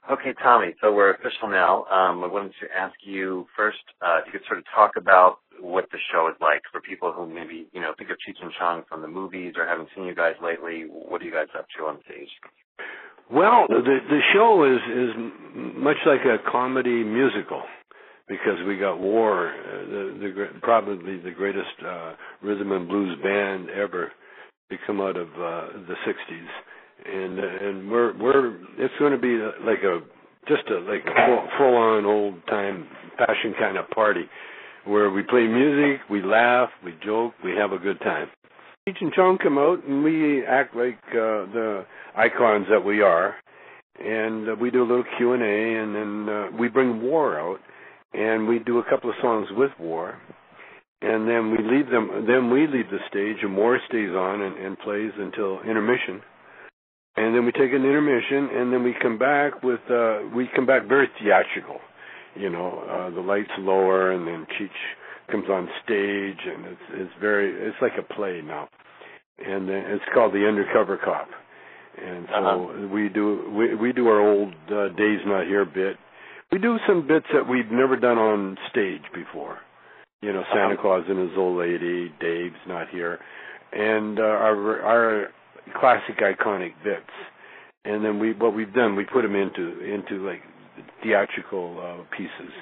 Okay, Tommy, so we're official now. I wanted to ask you first if you could sort of talk about what the show is like for people who maybe, think of Cheech and Chong from the movies or haven't seen you guys lately. What are you guys up to on stage? Well, the show is much like a comedy musical because we got War, probably the greatest rhythm and blues band ever to come out of the 60s. And we're it's going to be like a full on old time passion kind of party where we play music, we laugh, we joke, we have a good time. Cheech and Chong come out and we act like the icons that we are, and we do a little Q&A, and then we bring War out and we do a couple of songs with War, and then we leave the stage and War stays on and plays until intermission. And then we take an intermission, and then we come back very theatrical. The lights lower, and then Cheech comes on stage, and it's like a play now. And then it's called The Undercover Cop. And so we do our old Dave's Not Here bit. We do some bits that we've never done on stage before. Santa Claus and his old lady, Dave's Not Here, and our classic iconic bits, and then we put them into like theatrical pieces,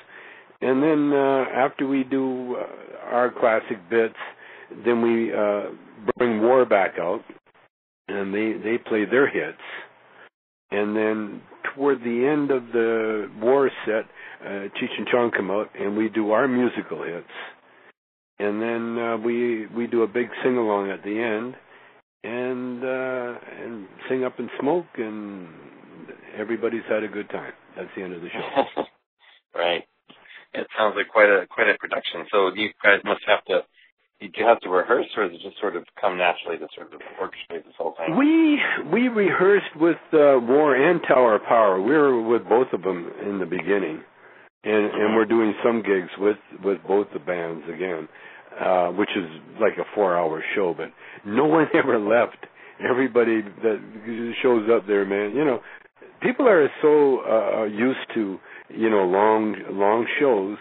and then after we do our classic bits, then we bring War back out, and they play their hits, and then toward the end of the War set, Cheech and Chong come out, and we do our musical hits, and then we do a big sing along at the end. And sing up and smoke, and everybody's had a good time. That's the end of the show. Right. It sounds like quite a production. So you guys did you have to rehearse, or does it just sort of come naturally to sort of orchestrate this whole thing? We rehearsed with War and Tower of Power. We were with both of them in the beginning, and we're doing some gigs with both the bands again. Which is like a 4-hour show, but no one ever left. Everybody that shows up there, man, people are so used to, long shows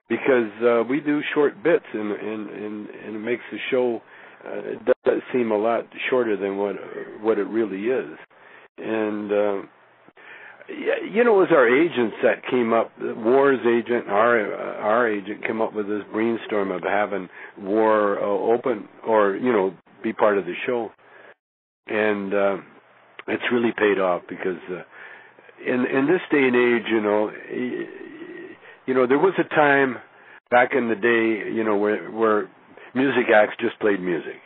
because we do short bits and it makes the show does seem a lot shorter than what it really is. And it was our agents that came up. War's agent, our agent, came up with this brainstorm of having War open or be part of the show, and it's really paid off because in this day and age, there was a time back in the day, where music acts just played music.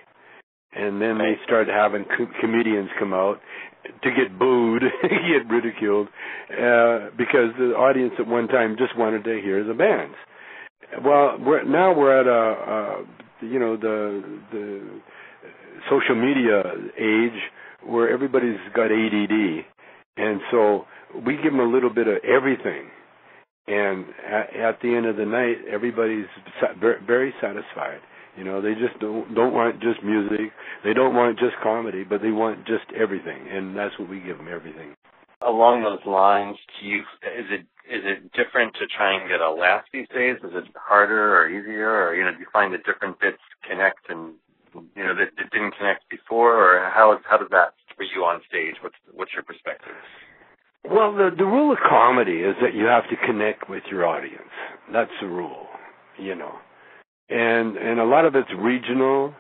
And then they started having comedians come out to get booed, get ridiculed, because the audience at one time just wanted to hear the bands. Well, we're at the social media age where everybody's got ADD, and so we give them a little bit of everything. And at the end of the night, everybody's very satisfied. They just don't want just music. They don't want just comedy, but they want just everything, and that's what we give them, everything. Along those lines, is it different to try and get a laugh these days? Is it harder or easier, or do you find that different bits connect and that didn't connect before, or how does that for you on stage? What's your perspective? Well, the rule of comedy is that you have to connect with your audience. That's the rule, And a lot of it's regional,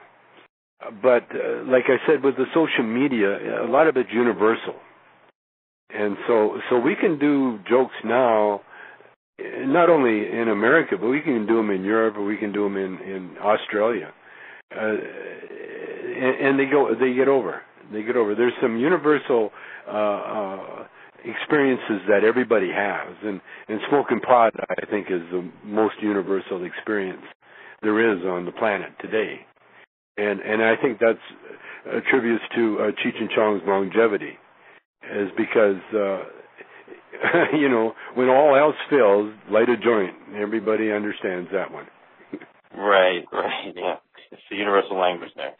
but like I said, with the social media, a lot of it's universal. And so we can do jokes now, not only in America, but we can do them in Europe, or we can do them in Australia. And they get over. There's some universal experiences that everybody has, and smoking pot, I think, is the most universal experience there is on the planet today, and I think that's attributes to Cheech and Chong's longevity, is because when all else fails, light a joint. Everybody understands that one. Right, yeah, it's the universal language there.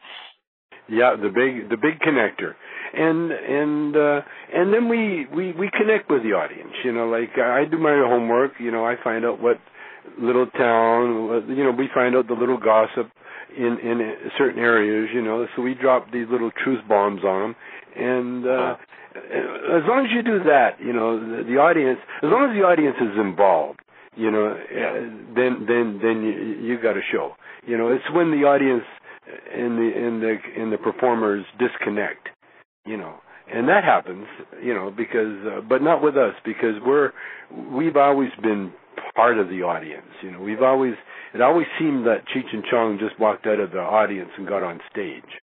Yeah, the big connector, and then we connect with the audience. Like I do my homework. I find out what little town. We find out the little gossip in certain areas. So we drop these little truth bombs on them, and as long as you do that, the audience, as long as the audience is involved, then you got a show. It's when the audience and the performers disconnect, and that happens, because but not with us, because we've always been part of the audience. It always seemed that Cheech and Chong just walked out of the audience and got on stage.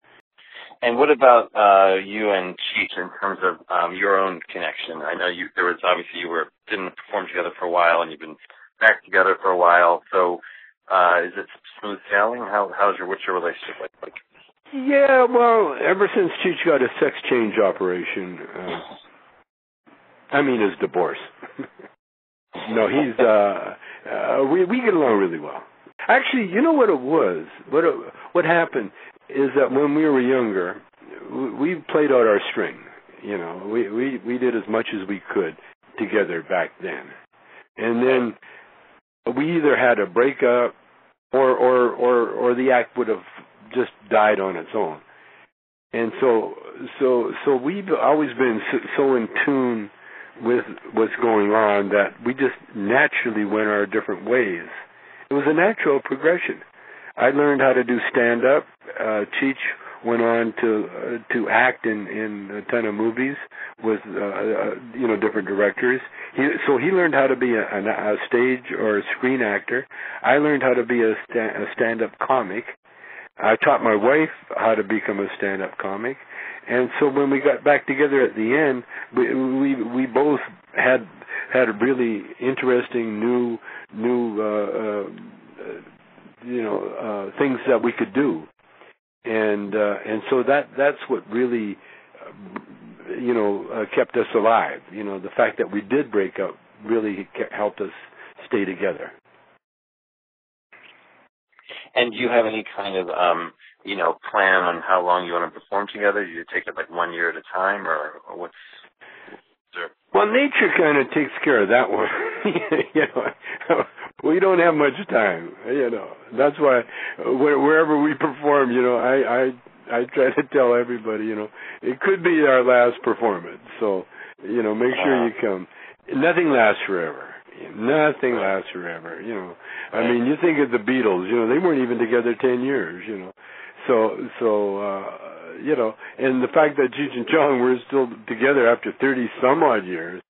And what about you and Cheech in terms of your own connection? I know you didn't perform together for a while, and you've been back together for a while. So is it smooth sailing? What's your relationship like? Yeah, well, ever since Cheech got a sex change operation, his divorce. No, we get along really well. Actually, you know what it was? What happened is that when we were younger, we played out our string. We did as much as we could together back then, and then we either had a breakup or the act would have just died on its own. And so we've always been so in tune with what's going on that we just naturally went our different ways. It was a natural progression. I learned how to do stand-up. Cheech went on to act in a ton of movies with different directors. So he learned how to be a stage or a screen actor. I learned how to be a stand-up comic. I taught my wife how to become a stand-up comic. And so when we got back together at the end, we both had a really interesting new things that we could do, and so that's what really kept us alive. The fact that we did break up really helped us stay together. And do you have any kind of plan on how long you want to perform together? Do you take it like 1 year at a time, or what's there? Well, nature kind of takes care of that one. We don't have much time. That's why wherever we perform, I try to tell everybody, it could be our last performance. So, make sure you come. Nothing lasts forever. Nothing lasts forever. You think of the Beatles. They weren't even together 10 years. And the fact that Cheech and Chong were still together after 30 some odd years,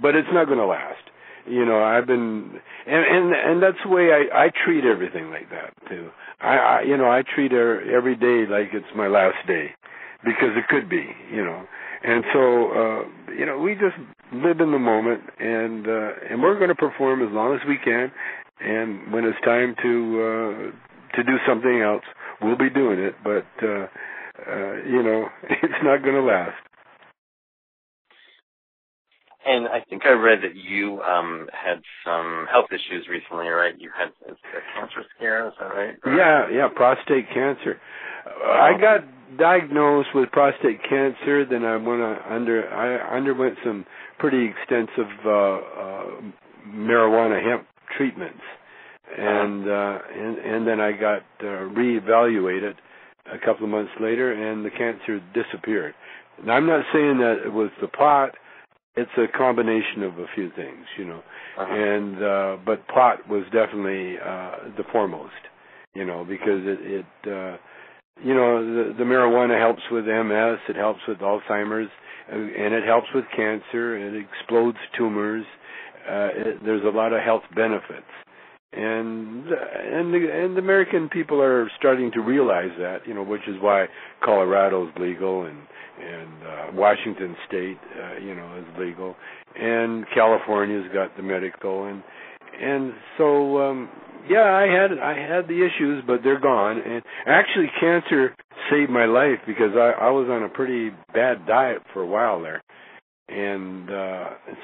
but it's not going to last. I've been, and that's the way I treat everything like that too. I treat every day like it's my last day, because it could be, And so, we just live in the moment, and we're going to perform as long as we can. And when it's time to do something else, we'll be doing it. But it's not going to last. And I think I read that you had some health issues recently, right? You had a cancer scare, is that right? Yeah, prostate cancer. I got diagnosed with prostate cancer. Then I underwent some pretty extensive marijuana hemp treatments, and then I got reevaluated a couple of months later, and the cancer disappeared. Now, I'm not saying that it was the pot. It's a combination of a few things, and but pot was definitely the foremost, because it the marijuana helps with MS, it helps with Alzheimer's, and it helps with cancer. It explodes tumors. There's a lot of health benefits, and the American people are starting to realize that, which is why Colorado's legal and Washington State, is legal, and California's got the medical, and so I had the issues, but they're gone. And actually, cancer saved my life, because I was on a pretty bad diet for a while there, and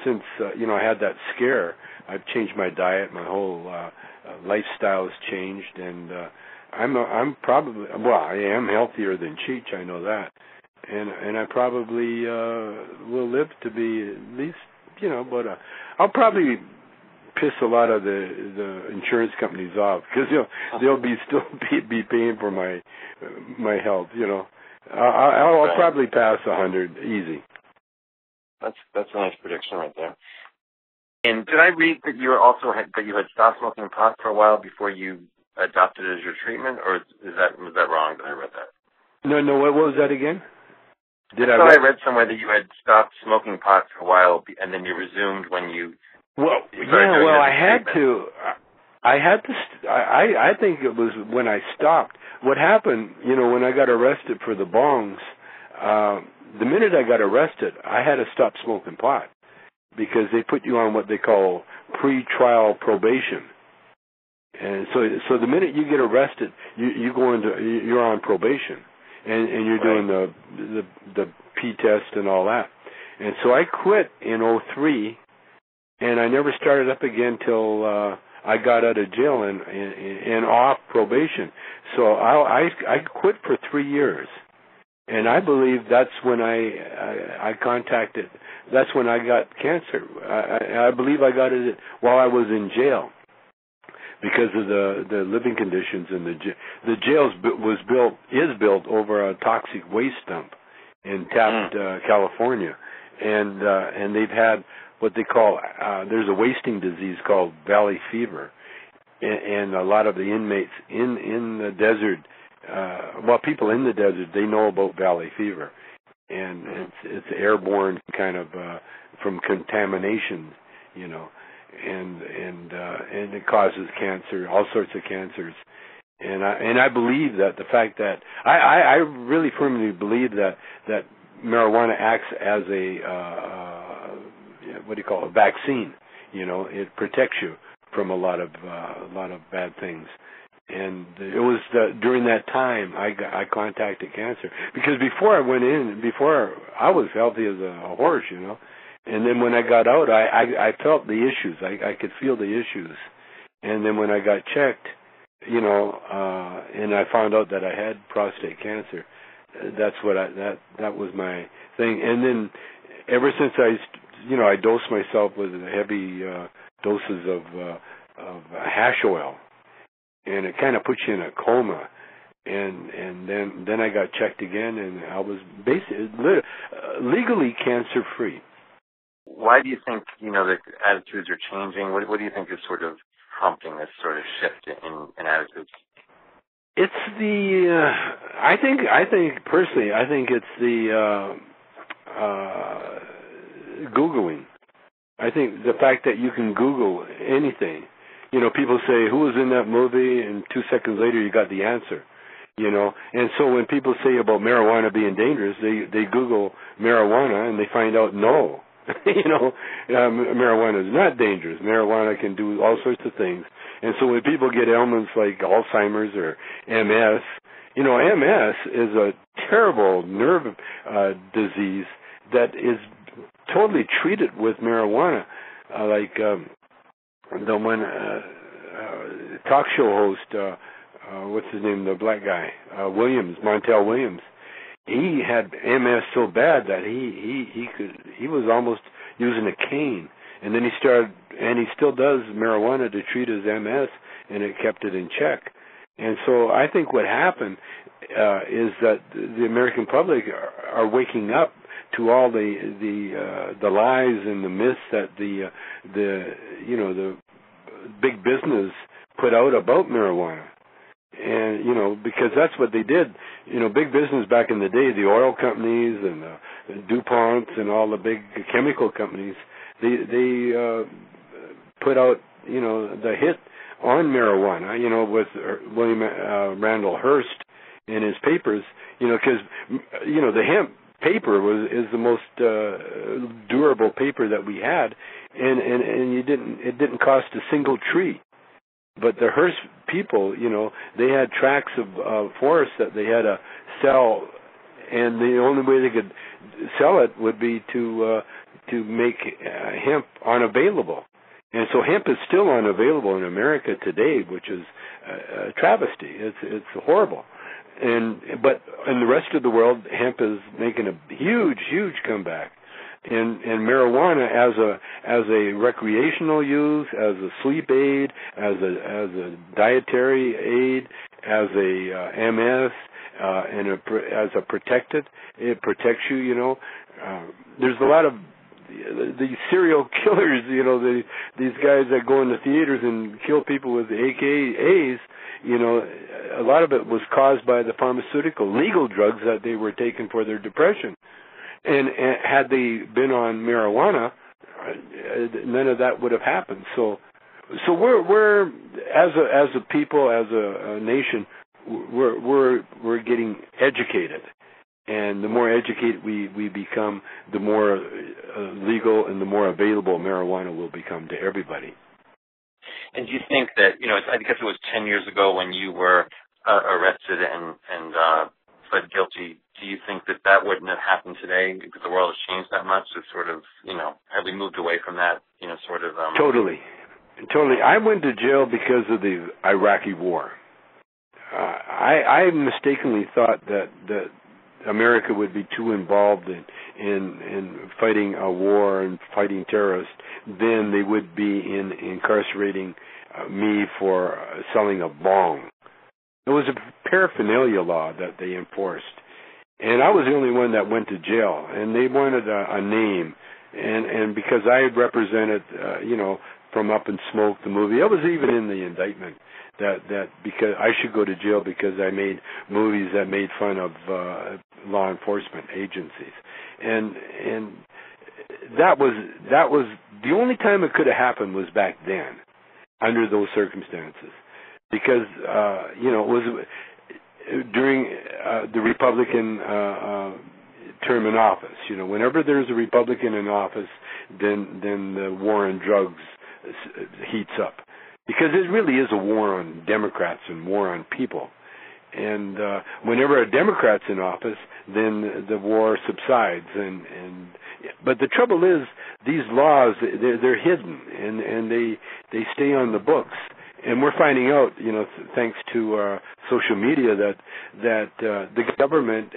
since I had that scare, I've changed my diet. My whole lifestyle has changed, and I'm probably, well, I am healthier than Cheech, I know that, and I probably will live to be at least, but I'll probably piss a lot of the insurance companies off because they'll be paying for my health. I'll probably pass 100 easy. That's a nice prediction right there. And did I read that you had stopped smoking pot for a while before you adopted it as your treatment, or was that wrong that I read that? No. What was that again? I read somewhere that you had stopped smoking pot for a while, and then you resumed when you. I had to. I think it was when I stopped. What happened, when I got arrested for the bongs, the minute I got arrested, I had to stop smoking pot because they put you on what they call pre-trial probation. And so the minute you get arrested, you're on probation, and you're doing the P test and all that. And so I quit in 2003, and I never started up again till I got out of jail and off probation. So I quit for 3 years, and I believe that's when that's when I got cancer. I believe I got it while I was in jail, because of the living conditions, and the jail is built over a toxic waste dump in Taft, California, and they've had what they call there's a wasting disease called valley fever, and a lot of the inmates in the desert, people in the desert, they know about valley fever, and it's airborne kind of from contamination, and it causes cancer, all sorts of cancers, and I believe that the fact that I really firmly believe that marijuana acts as a a vaccine. It protects you from a lot of bad things. And it was during that time I contacted cancer, because before I was healthy as a horse, and then when I got out, I felt the issues. I could feel the issues, and then when I got checked, and I found out that I had prostate cancer, that's what that was my thing. And then ever since I dosed myself with heavy doses of hash oil, and it kind of puts you in a coma. And then I got checked again, and I was basically legally cancer free. Why do you think the attitudes are changing? What do you think is sort of prompting this sort of shift in attitudes? It's I think personally, it's the Googling. I think the fact that you can Google anything. People say, who was in that movie? And 2 seconds later, you got the answer. And so when people say about marijuana being dangerous, they Google marijuana and they find out no. Marijuana is not dangerous. Marijuana can do all sorts of things. And so when people get ailments like Alzheimer's or MS, MS is a terrible nerve disease that is totally treated with marijuana. The one talk show host, what's his name, the black guy, Montel Williams, he had MS so bad that he was almost using a cane, and then he started, and he still does marijuana to treat his MS, and it kept it in check. And so I think what happened is that the American public are waking up to all the lies and the myths that the big business put out about marijuana. And, because that's what they did. Big business back in the day, the oil companies and the DuPonts and all the big chemical companies, they put out, the hit on marijuana, with William Randall Hearst in his papers, because, the hemp paper is the most durable paper that we had, and it didn't cost a single tree. But the Hearst people, they had tracts of forest that they had to sell, and the only way they could sell it would be to make hemp unavailable. And so hemp is still unavailable in America today, which is a travesty. It's horrible. But in the rest of the world, hemp is making a huge comeback. And marijuana as a recreational use, as a sleep aid, as a dietary aid, as a MS, as a protected, it protects you. You know, there's a lot of these serial killers. You know, these guys that go into theaters and kill people with AKAs. You know, a lot of it was caused by the pharmaceutical legal drugs that they were taking for their depression. And had they been on marijuana, none of that would have happened. So we're as a people, as a nation, we're getting educated, and the more educated we become, the more legal and the more available marijuana will become to everybody. And do you think that, you know, I guess it was 10 years ago when you were arrested and pled guilty, do you think that wouldn't have happened today because the world has changed that much? To sort of, you know, have we moved away from that, you know, sort of... Totally. I went to jail because of the Iraqi war. I mistakenly thought that America would be too involved in fighting a war and fighting terrorists than they would be in incarcerating me for selling a bong. It was a paraphernalia law that they enforced. And I was the only one that went to jail, and they wanted a name. And because I represented, you know, From Up in Smoke, the movie, it was even in the indictment that because I should go to jail because I made movies that made fun of law enforcement agencies. And that was the only time it could have happened was back then, under those circumstances. Because, you know, it was during the Republican term in office. You know, whenever there's a Republican in office, then the war on drugs heats up. Because it really is a war on Democrats and war on people. And whenever a Democrat's in office, then the war subsides. But the trouble is, these laws, they're hidden, and they stay on the books. And we're finding out, you know, thanks to social media, that the government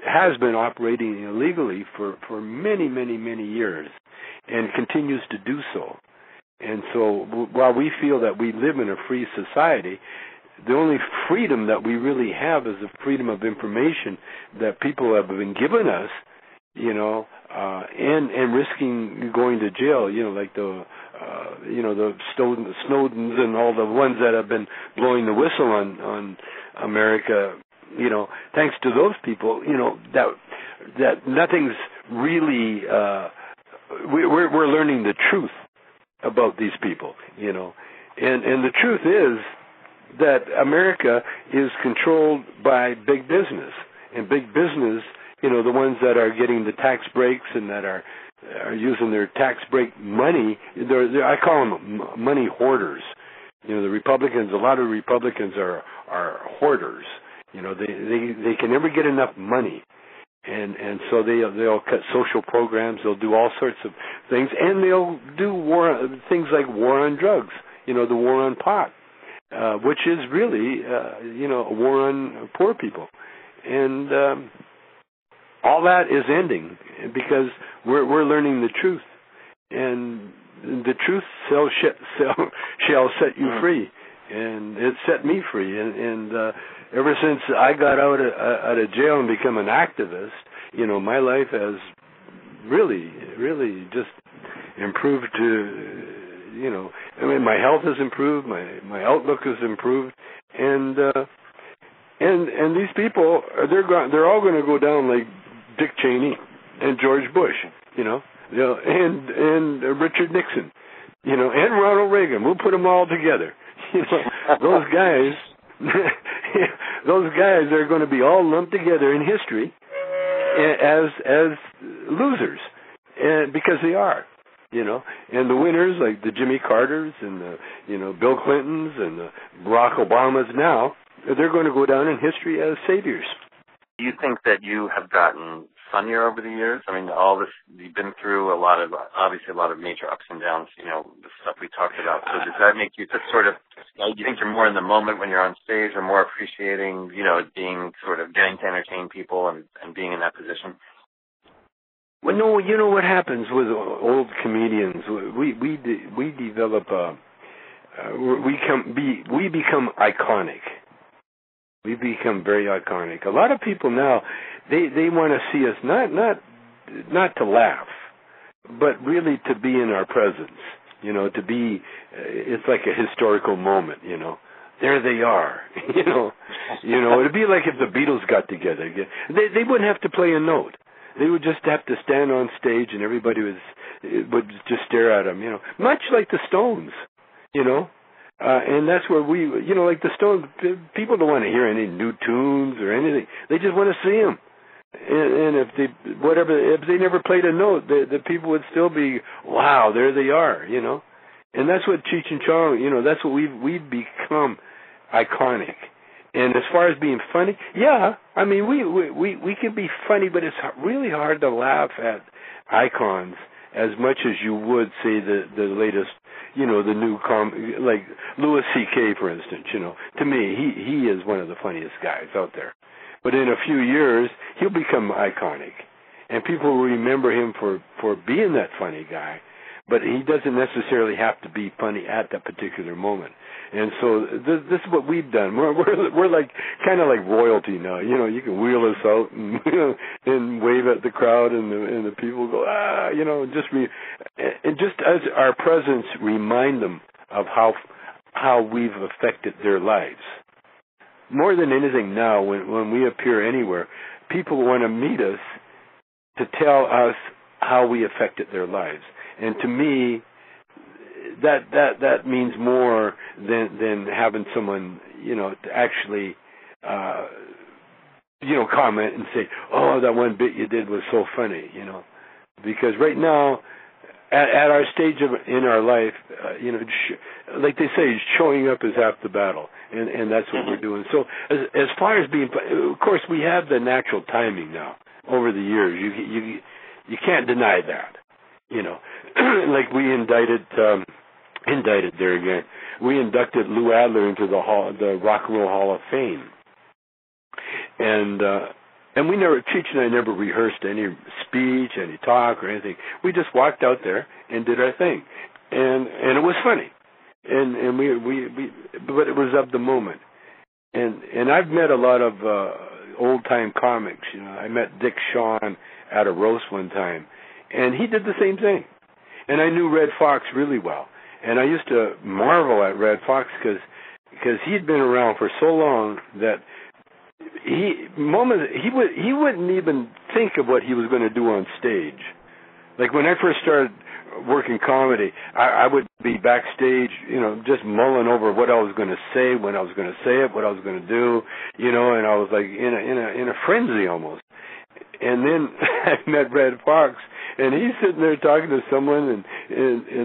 has been operating illegally for many years, and continues to do so. And so, while we feel that we live in a free society, the only freedom that we really have is the freedom of information that people have been given us, you know, and risking going to jail, you know, like the Snowdens and all the ones that have been blowing the whistle on America, you know, thanks to those people, you know, that nothing's really, we're learning the truth about these people, you know, and the truth is that America is controlled by big business, and big business, you know, the ones that are getting the tax breaks and that are using their tax break money, I call them money hoarders. You know, the Republicans, a lot of Republicans are hoarders. You know, they can never get enough money. And so they'll cut social programs, they'll do all sorts of things, and they'll do things like war on drugs, you know, the war on pot, which is really, you know, a war on poor people. And all that is ending because we're learning the truth, and the truth shall set you free, and it set me free. And ever since I got out of jail and become an activist, you know, my life has really just improved to, you know, I mean, my health has improved, my outlook has improved, and these people, they're all going to go down like Dick Cheney and George Bush, you know, and Richard Nixon, you know, and Ronald Reagan. We'll put them all together. You know, those guys are going to be all lumped together in history as losers, and because they are, you know, and the winners like the Jimmy Carters and the, you know, Bill Clintons and the Barack Obamas now, they're going to go down in history as saviors. Do you think that you have gotten funnier over the years? I mean, all this, you've been through obviously a lot of major ups and downs, the stuff we talked about. So does that make you just sort of, do you think you're more in the moment when you're on stage, or more appreciating, being sort of getting to entertain people and being in that position? Well, no, you know what happens with old comedians? We develop we become iconic. We become very iconic. A lot of people now, they want to see us not to laugh, but really to be in our presence. To be, it's like a historical moment. There they are. It'd be like if the Beatles got together. They wouldn't have to play a note. They would just have to stand on stage, and everybody would just stare at them. Much like the Stones. And that's where we, like the Stones, people don't want to hear any new tunes or anything. They just want to see them. And if they never played a note, the people would still be, wow, there they are, And that's what Cheech and Chong, that's what we've become iconic. And as far as being funny, yeah, I mean, we can be funny, but it's really hard to laugh at icons as much as you would, say, the latest, the new like Louis C.K., for instance. To me, he is one of the funniest guys out there. But in a few years, he'll become iconic, and people will remember him for being that funny guy. But he doesn't necessarily have to be funny at that particular moment. And so this is what we've done. We're like kind of like royalty now. You can wheel us out and and wave at the crowd, and the people go and just as our presence remind them of how we've affected their lives. More than anything now, when we appear anywhere, people want to meet us to tell us how we affected their lives. And to me, that means more than having someone, to actually, comment and say, oh, that one bit you did was so funny, Because right now, at our stage in our life, like they say, showing up is half the battle, and that's what we're doing. So as far as being, of course, we have the natural timing now over the years. You can't deny that. Like we indicted there again. We inducted Lou Adler into the Rock and Roll Hall of Fame, and Cheech and I never rehearsed any speech, any talk, or anything. We just walked out there and did our thing, and it was funny, and but it was of the moment, and I've met a lot of old time comics. I met Dick Shawn at a roast one time. And he did the same thing. And I knew Red Fox really well. And I used to marvel at Red Fox because he'd been around for so long that he wouldn't even think of what he was going to do on stage. Like when I first started working comedy, I would be backstage, just mulling over what I was going to say, when I was going to say it, what I was going to do, and I was like in a frenzy almost. And then I met Red Fox, and he's sitting there talking to someone, and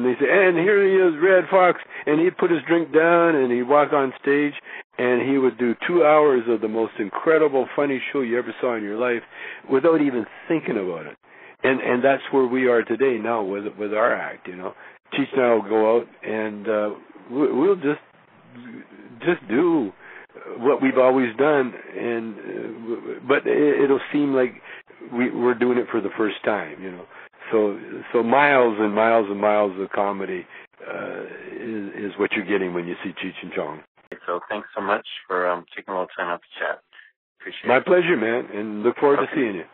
they say, and here he is, Red Fox, and he'd put his drink down, and he'd walk on stage, and he would do 2 hours of the most incredible, funny show you ever saw in your life without even thinking about it. And that's where we are today now with our act, Cheech and I will go out, and we'll just do what we've always done, but it'll seem like we're doing it for the first time, So miles and miles and miles of comedy is what you're getting when you see Cheech and Chong. So thanks so much for taking a little time out to chat. Appreciate it. My pleasure, man, and look forward to seeing you.